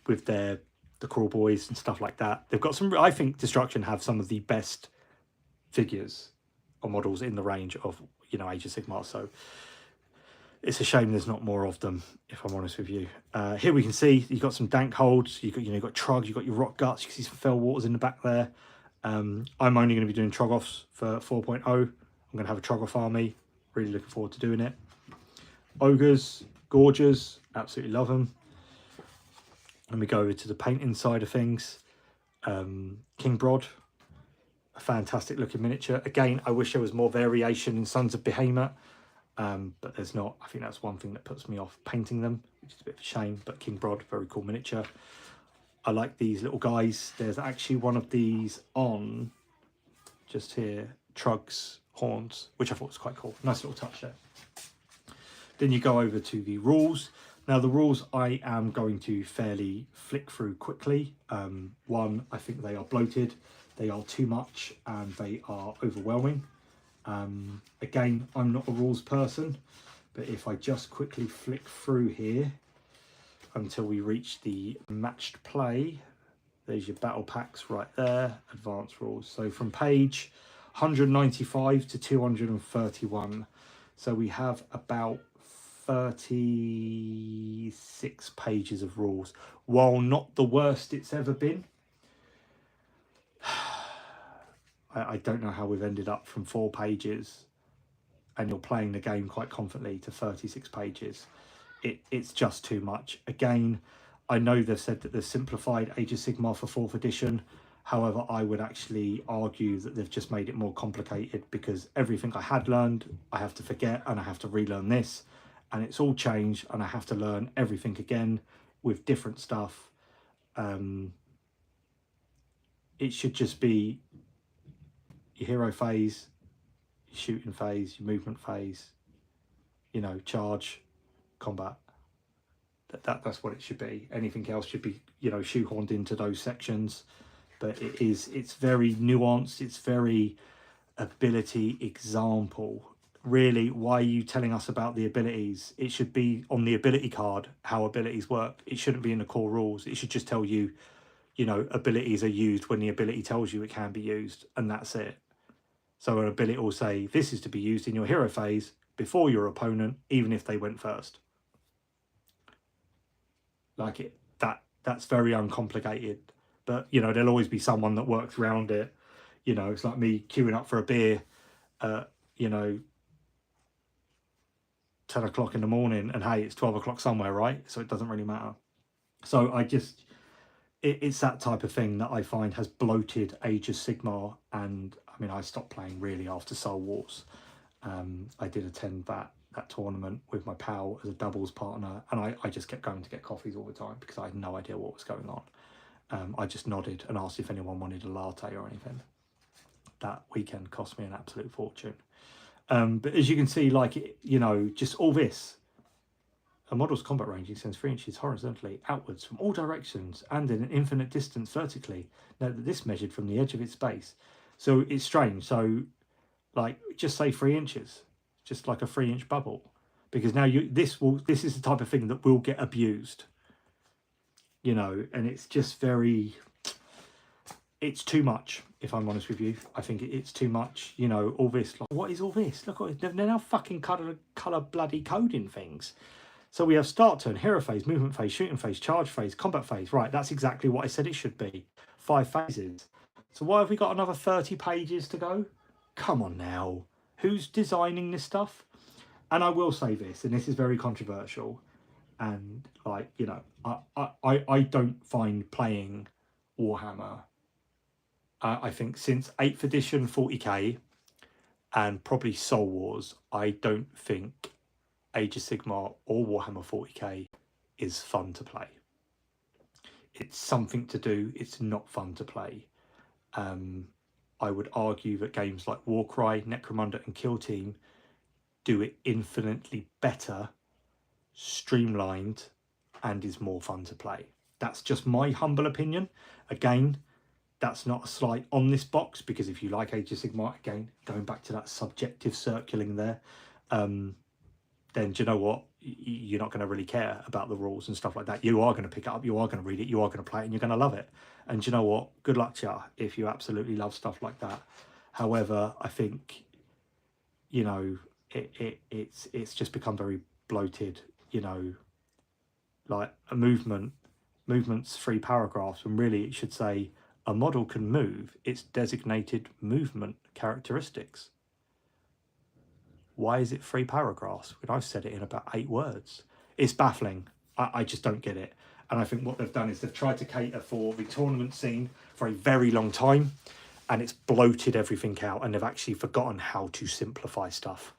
With the Crawl Boys and stuff like that. They've got some, I think Destruction have some of the best figures or models in the range of, you know, Age of Sigmar. So it's a shame there's not more of them, if I'm honest with you. Here we can see you've got some dank holds. You've got, you know, you've got Trug, you've got your Rock Guts. You can see some Fell Waters in the back there. I'm only going to be doing Trog-offs for 4.0. I'm going to have a Trog-off army. Really looking forward to doing it. Ogres, Gorgers, absolutely love them. Let me go over to the painting side of things. King Brod, a fantastic looking miniature. Again, I wish there was more variation in Sons of Behemoth, but there's not. I think that's one thing that puts me off painting them, which is a bit of a shame. But King Brod, very cool miniature. I like these little guys. There's actually one of these on just here, Trug's horns, which I thought was quite cool. Nice little touch there. Then you go over to the rules. Now the rules I am going to fairly flick through quickly. One, I think they are bloated, they are too much, and they are overwhelming. Again, I'm not a rules person, but if I just quickly flick through here until we reach the matched play, there's your battle packs right there, advanced rules. So from page 195 to 231. So we have about 36 pages of rules. While not the worst it's ever been, I don't know how we've ended up from 4 pages and you're playing the game quite confidently to 36 pages. It's just too much. Again, I know they've said that they've simplified Age of Sigmar for 4th edition. However, I would actually argue that they've just made it more complicated, because everything I had learned, I have to forget and I have to relearn this. And it's all changed and I have to learn everything again with different stuff. It should just be your hero phase, your shooting phase, your movement phase, you know, charge, combat. That's what it should be. Anything else should be, you know, shoehorned into those sections. But it's very nuanced. It's very ability example. Really, why are you telling us about the abilities? It should be on the ability card how abilities work. It shouldn't be in the core rules. It should just tell you, you know, abilities are used when the ability tells you it can be used, and that's it. So an ability will say this is to be used in your hero phase before your opponent, even if they went first. Like it, that's very uncomplicated. But you know, there'll always be someone that works around it. You know, it's like me queuing up for a beer, you know, 10 o'clock in the morning, and hey, it's 12 o'clock somewhere, right? So it doesn't really matter. So I just, it's that type of thing that I find has bloated Age of Sigmar. And I mean, I stopped playing really after Soul Wars. I did attend that tournament with my pal as a doubles partner, and I just kept going to get coffees all the time because I had no idea what was going on. I just nodded and asked if anyone wanted a latte or anything. that weekend cost me an absolute fortune. But as you can see, like, you know, just all this. A model's combat range extends 3 inches horizontally outwards from all directions and in an infinite distance vertically. Note that this measured from the edge of its base. So it's strange. So, like, just say 3 inches, just like a 3-inch bubble, because now this is the type of thing that will get abused, you know, and it's just very, it's too much. If I'm honest with you, I think it's too much. You know, all this. Like, what is all this? Look, they're now fucking color bloody coding things. So we have start turn, hero phase, movement phase, shooting phase, charge phase, combat phase. Right, that's exactly what I said it should be. 5 phases. So why have we got another 30 pages to go? Come on now. Who's designing this stuff? And I will say this, and this is very controversial. And, like, you know, I don't find playing Warhammer. I think since 8th edition 40k and probably Soul Wars, I don't think Age of Sigmar or Warhammer 40k is fun to play. It's something to do, it's not fun to play. I would argue that games like Warcry, Necromunda and Kill Team do it infinitely better, streamlined, and is more fun to play. That's just my humble opinion. Again, that's not a slight on this box, because if you like Age of Sigmar, again, going back to that subjective circling there, then do you know what? You're not going to really care about the rules and stuff like that. You are going to pick it up, you are going to read it, you are going to play it, and you're going to love it. And do you know what? Good luck to you if you absolutely love stuff like that. However, I think, you know, it's just become very bloated, you know, like a movement's 3 paragraphs, and really it should say a model can move its designated movement characteristics. Why is it 3 paragraphs when I've said it in about 8 words? It's baffling. I just don't get it. And I think what they've done is they've tried to cater for the tournament scene for a very long time, and it's bloated everything out, and they've actually forgotten how to simplify stuff,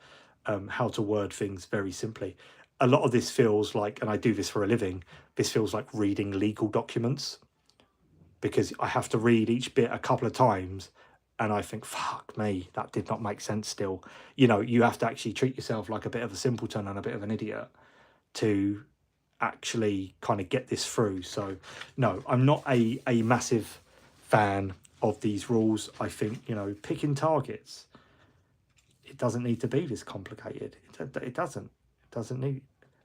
how to word things very simply. A lot of this feels like, and I do this for a living, this feels like reading legal documents, because I have to read each bit a couple of times, and I think, fuck me, that did not make sense still. You know, you have to actually treat yourself like a bit of a simpleton and a bit of an idiot to actually kind of get this through. So, no, I'm not a massive fan of these rules. I think, you know, picking targets, it doesn't need to be this complicated. It doesn't. It doesn't need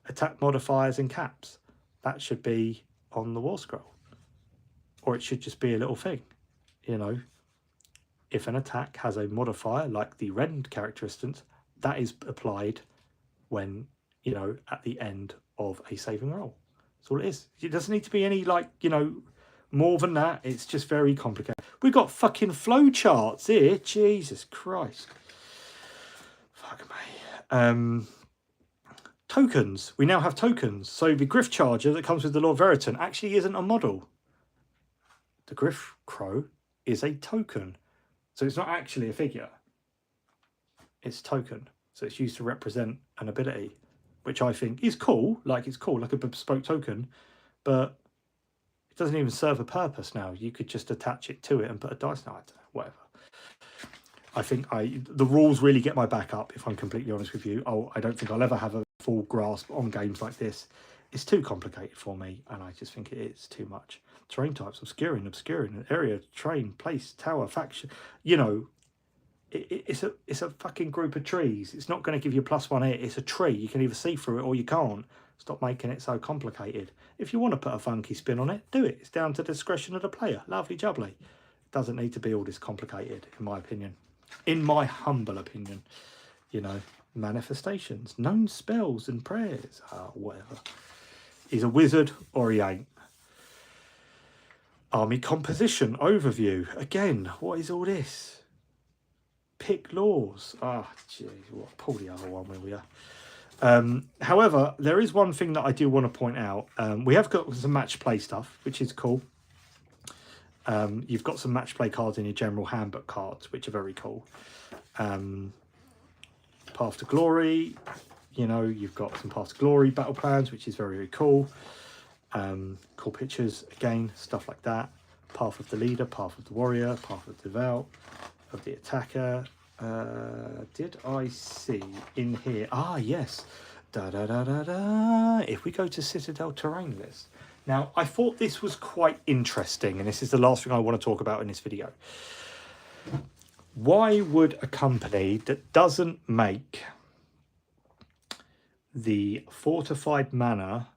attack modifiers and caps. That should be on the war scroll. Or it should just be a little thing, you know. If an attack has a modifier like the rend characteristics, that is applied when, you know, at the end of a saving roll. That's all it is. It doesn't need to be any, like, you know, more than that. It's just very complicated. We've got fucking flow charts here. Jesus Christ. Fuck me. Tokens. We now have tokens. So the Griff Charger that comes with the Lord Veritan actually isn't a model. The Griff Crow is a token. So it's not actually a figure. It's a token. So it's used to represent an ability, which I think is cool. Like, it's cool, like a bespoke token, but it doesn't even serve a purpose now. You could just attach it to it and put a dice. No, I don't know, whatever. I think the rules really get my back up, if I'm completely honest with you. I don't think I'll ever have a full grasp on games like this. It's too complicated for me, and I just think it is too much. Terrain types, obscuring, area, terrain, place, tower, faction. You know, it's a fucking group of trees. It's not going to give you +1 hit. It's a tree. You can either see through it or you can't. Stop making it so complicated. If you want to put a funky spin on it, do it. It's down to the discretion of the player. Lovely jubbly. It doesn't need to be all this complicated, in my opinion. In my humble opinion. You know, manifestations, known spells and prayers. Whatever. He's a wizard or he ain't. Army composition overview. Again, what is all this? Pick laws. Jeez, what? Pull the other one, will you? However, there is one thing that I do want to point out. We have got some match play stuff, which is cool. You've got some match play cards in your general handbook cards, which are very cool. Path to Glory. You know, you've got some Path to Glory battle plans, which is very, very cool. Cool pictures, again, stuff like that. Path of the Leader, Path of the Warrior, Path of the Devout, of the attacker. Did I see in here? Ah, yes. If we go to Citadel terrain list. Now, I thought this was quite interesting, and this is the last thing I want to talk about in this video. Why would a company that doesn't make the fortified manor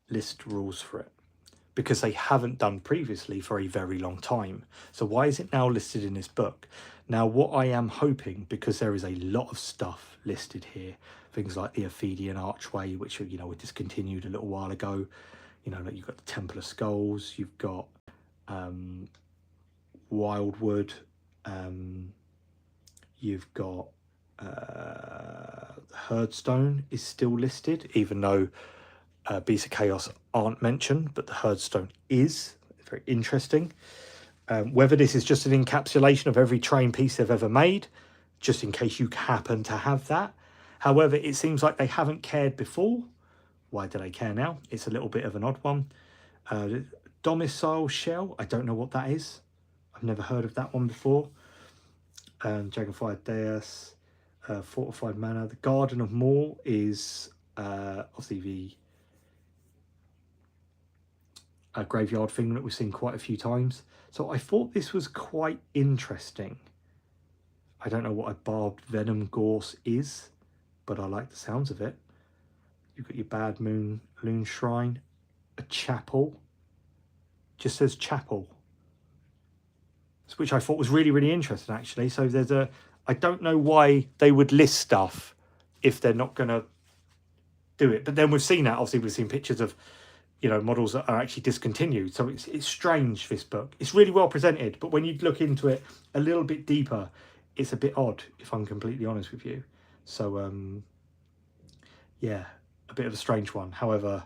list rules for it? Because they haven't done previously for a very long time. So why is it now listed in this book? Now, what I am hoping, because there is a lot of stuff listed here, things like the Ophidian Archway, which, you know, were discontinued a little while ago. You know, like you've got the Temple of Skulls, you've got Wildwood, you've got Herdstone is still listed, even though Beasts of Chaos aren't mentioned, but the Herdstone is. Very interesting. Whether this is just an encapsulation of every train piece they've ever made, just in case you happen to have that. However, it seems like they haven't cared before. Why do they care now? It's a little bit of an odd one. Domicile Shell, I don't know what that is. I've never heard of that one before. Jagged Dais, Fortified Manor. The Garden of Moor is obviously the graveyard thing that we've seen quite a few times. So I thought this was quite interesting. I don't know what a barbed venom gorse is, but I like the sounds of it. You've got your Bad Moon Loon Shrine, a chapel, just says chapel, which I thought was really, really interesting actually. So there's a, I don't know why they would list stuff if they're not going to do it. But then we've seen that, obviously we've seen pictures of, you know, models that are actually discontinued. So it's strange, this book. It's really well presented, but when you look into it a little bit deeper, it's a bit odd, if I'm completely honest with you. So, yeah, a bit of a strange one. However,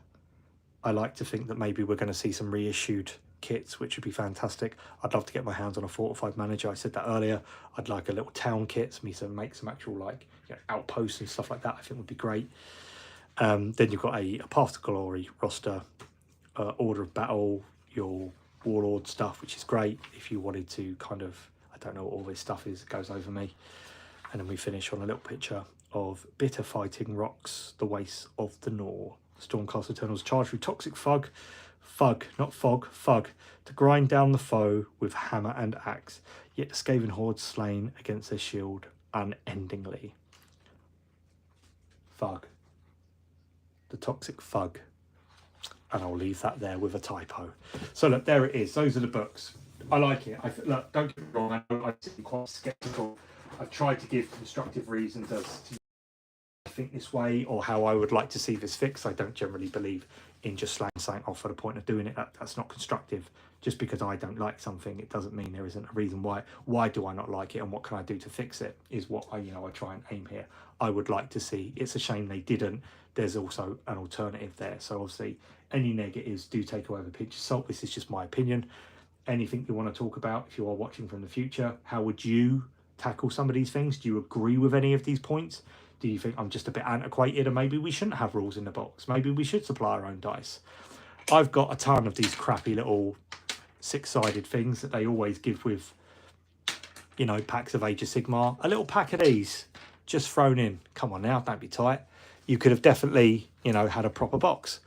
I like to think that maybe we're going to see some reissued kits, which would be fantastic. I'd love to get my hands on a fortified manager. I said that earlier. I'd like a little town kit, me to make some actual, like, you know, outposts and stuff like that. I think would be great. Then you've got a Path to Glory roster, Order of Battle, your Warlord stuff, which is great if you wanted to kind of, I don't know what all this stuff is, it goes over me. And then we finish on a little picture of Bitter Fighting Rocks, the Wastes of the Nor. Stormcast Eternals charge through toxic fug, not fog, fug, to grind down the foe with hammer and axe, yet the Skaven horde slain against their shield unendingly. Fug. The toxic fug. And I'll leave that there with a typo. So look, there it is. Those are the books. I like it. Look, don't get me wrong, I'm quite sceptical. I've tried to give constructive reasons as to think this way or how I would like to see this fixed. I don't generally believe in just slaying something off for the point of doing it. That's not constructive. Just because I don't like something, it doesn't mean there isn't a reason why. Why do I not like it, and what can I do to fix it? Is what I try and aim here. I would like to see. It's a shame they didn't. There's also an alternative there. So obviously, any negatives do take away with a pinch of salt. This is just my opinion. Anything you want to talk about, if you are watching from the future, how would you tackle some of these things? Do you agree with any of these points? Do you think I'm just a bit antiquated and maybe we shouldn't have rules in the box? Maybe we should supply our own dice. I've got a ton of these crappy little six-sided things that they always give with, you know, packs of Age of Sigmar. A little pack of these just thrown in. Come on now, don't be tight. You could have definitely, you know, had a proper box.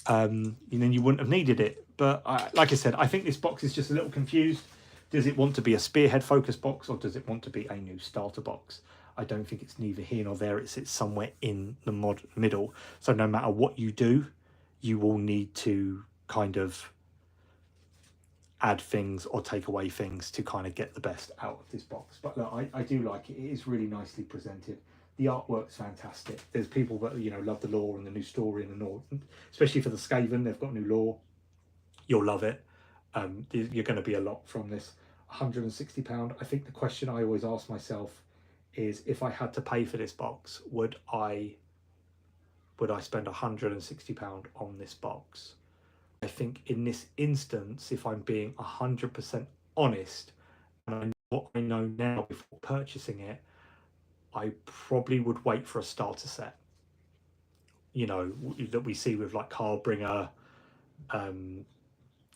And then you wouldn't have needed it. But like I said, I think this box is just a little confused. Does it want to be a spearhead focus box, or does it want to be a new starter box? I don't think it's neither here nor there. It sits somewhere in the middle. So no matter what you do, you will need to kind of add things or take away things to kind of get the best out of this box. But look, I do like it. It is really nicely presented. The artwork's fantastic. There's people that, you know, love the lore and the new story and the lore, especially for the Skaven. They've got new lore. You'll love it. You're going to be a lot from this. £160. I think the question I always ask myself is, if I had to pay for this box, would I spend £160 on this box? I think in this instance, if I'm being 100% honest, and I know what I know now before purchasing it, I probably would wait for a starter set. You know, that we see with like Carl Bringer,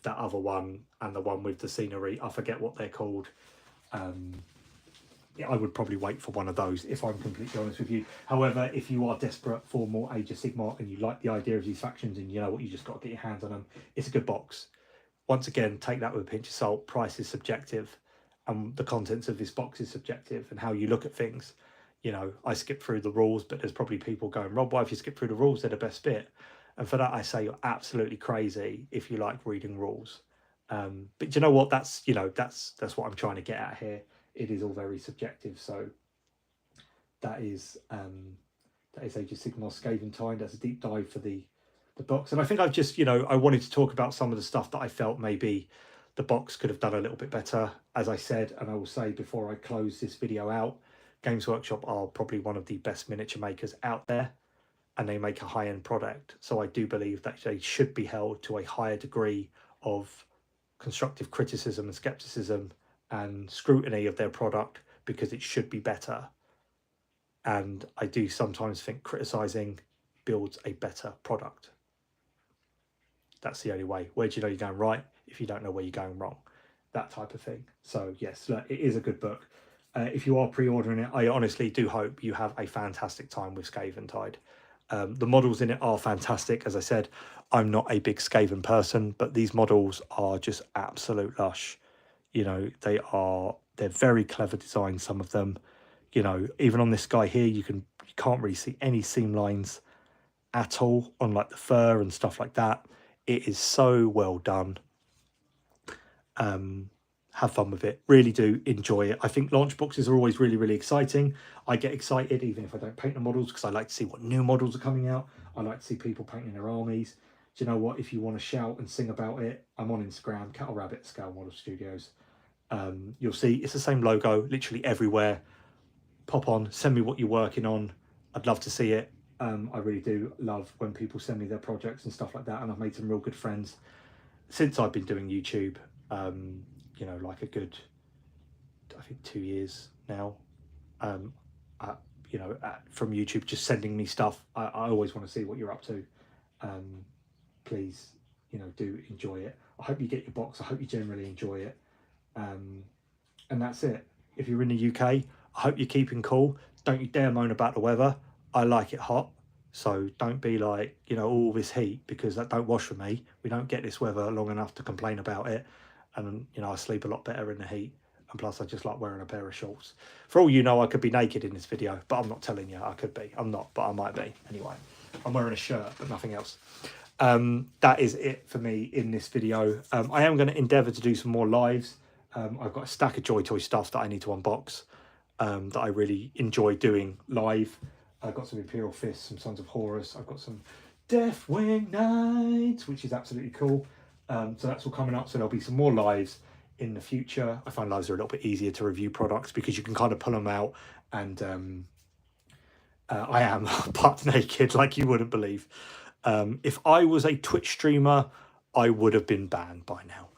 that other one and the one with the scenery. I forget what they're called. Yeah, I would probably wait for one of those, if I'm completely honest with you. However, if you are desperate for more Age of Sigmar and you like the idea of these factions and you know what, you just got to get your hands on them, it's a good box. Once again, take that with a pinch of salt. Price is subjective, and the contents of this box is subjective, and how you look at things. You know, I skip through the rules, but there's probably people going, Rob, why if you skip through the rules, they're the best bit. And for that, I say you're absolutely crazy if you like reading rules. But do you know what? That's, you know, that's what I'm trying to get at here. It is all very subjective. So that is Age of Sigmar Skaventide. That's a deep dive for the box. And I think I've just, you know, I wanted to talk about some of the stuff that I felt maybe the box could have done a little bit better. As I said, and I will say before I close this video out, Games Workshop are probably one of the best miniature makers out there, and they make a high-end product. So I do believe that they should be held to a higher degree of constructive criticism and skepticism and scrutiny of their product, because it should be better. And I do sometimes think criticizing builds a better product. That's the only way. Where do you know you're going right if you don't know where you're going wrong? That type of thing. So yes, look, it is a good book. If you are pre-ordering it, I honestly do hope you have a fantastic time with Skaventide. The models in it are fantastic. As I said, I'm not a big Skaven person, but these models are just absolute lush. You know, they're very clever designs, some of them. You know, even on this guy here, you can't really see any seam lines at all on like the fur and stuff like that. It is so well done. Have fun with it. Really do enjoy it. I think launch boxes are always really, really exciting. I get excited even if I don't paint the models, because I like to see what new models are coming out. I like to see people painting their armies. Do you know what? If you want to shout and sing about it, I'm on Instagram, Cattle Rabbit Scale Model Studios. You'll see it's the same logo literally everywhere. Pop on, send me what you're working on. I'd love to see it. I really do love when people send me their projects and stuff like that, and I've made some real good friends since I've been doing YouTube. You know, like a good, I think 2 years now. You know, from YouTube, just sending me stuff. I always want to see what you're up to. Please, you know, do enjoy it. I hope you get your box. I hope you generally enjoy it. And that's it. If you're in the UK, I hope you're keeping cool. Don't you dare moan about the weather. I like it hot. So don't be like, you know, all this heat, because that don't wash for me. We don't get this weather long enough to complain about it. And, you know, I sleep a lot better in the heat. And plus, I just like wearing a pair of shorts. For all you know, I could be naked in this video, but I'm not telling you I could be. I'm not, but I might be. Anyway, I'm wearing a shirt, but nothing else. That is it for me in this video. I am going to endeavour to do some more lives. I've got a stack of Joy Toy stuff that I need to unbox, that I really enjoy doing live. I've got some Imperial Fists, some Sons of Horus. I've got some Deathwing Knights, which is absolutely cool. So that's all coming up. So there'll be some more lives in the future. I find lives are a little bit easier to review products because you can kind of pull them out. And I am part naked, like you wouldn't believe. If I was a Twitch streamer, I would have been banned by now.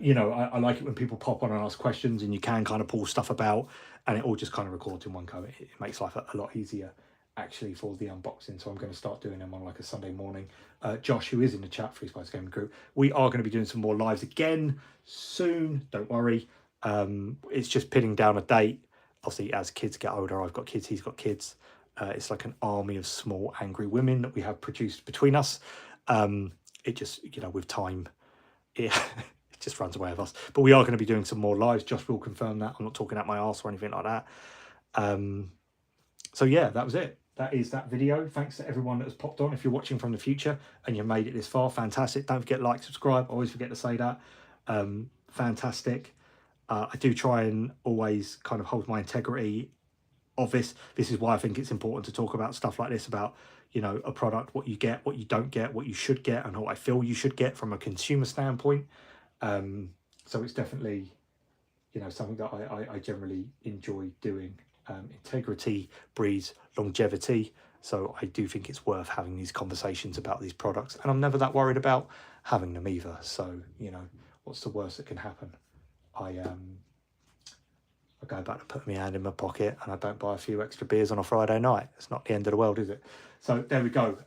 You know, I like it when people pop on and ask questions, and you can kind of pull stuff about, and it all just kind of records in one go. It makes life a lot easier, actually, for the unboxing. So I'm going to start doing them on like a Sunday morning. Josh, who is in the chat for Free Spice Gaming Group, we are going to be doing some more lives again soon. Don't worry. It's just pinning down a date. Obviously, as kids get older, I've got kids, he's got kids. It's like an army of small angry women that we have produced between us. It just, you know, with time, it just runs away with us. But we are going to be doing some more lives. Josh will confirm that. I'm not talking out my arse or anything like that. So yeah, that was it. That is that video. Thanks to everyone that has popped on. If you're watching from the future and you've made it this far, fantastic. Don't forget to like, subscribe. I always forget to say that. Fantastic. I do try and always kind of hold my integrity of this. This is why I think it's important to talk about stuff like this, about, you know, a product, what you get, what you don't get, what you should get, and what I feel you should get from a consumer standpoint. So it's definitely, you know, something that I generally enjoy doing. Integrity breeds longevity. So I do think it's worth having these conversations about these products, and I'm never that worried about having them either. So, you know, what's the worst that can happen? I go back to put my hand in my pocket and I don't buy a few extra beers on a Friday night. It's not the end of the world, is it? So there we go.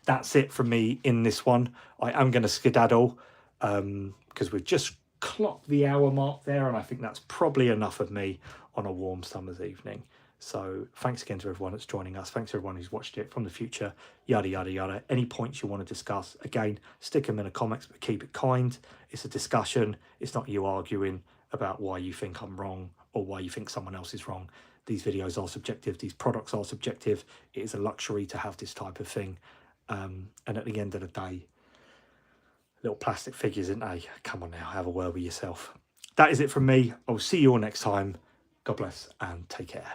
That's it from me in this one. I am going to skedaddle because we've just clocked the hour mark there, and I think that's probably enough of me on a warm summer's evening. So thanks again to everyone that's joining us. Thanks to everyone who's watched it from the future, yada, yada, yada. Any points you want to discuss, again, stick them in the comments, but keep it kind. It's a discussion. It's not you arguing about why you think I'm wrong or why you think someone else is wrong. These videos are subjective. These products are subjective. It is a luxury to have this type of thing. And at the end of the day, little plastic figures, isn't they? Come on now, have a word with yourself. That is it from me. I'll see you all next time. God bless and take care.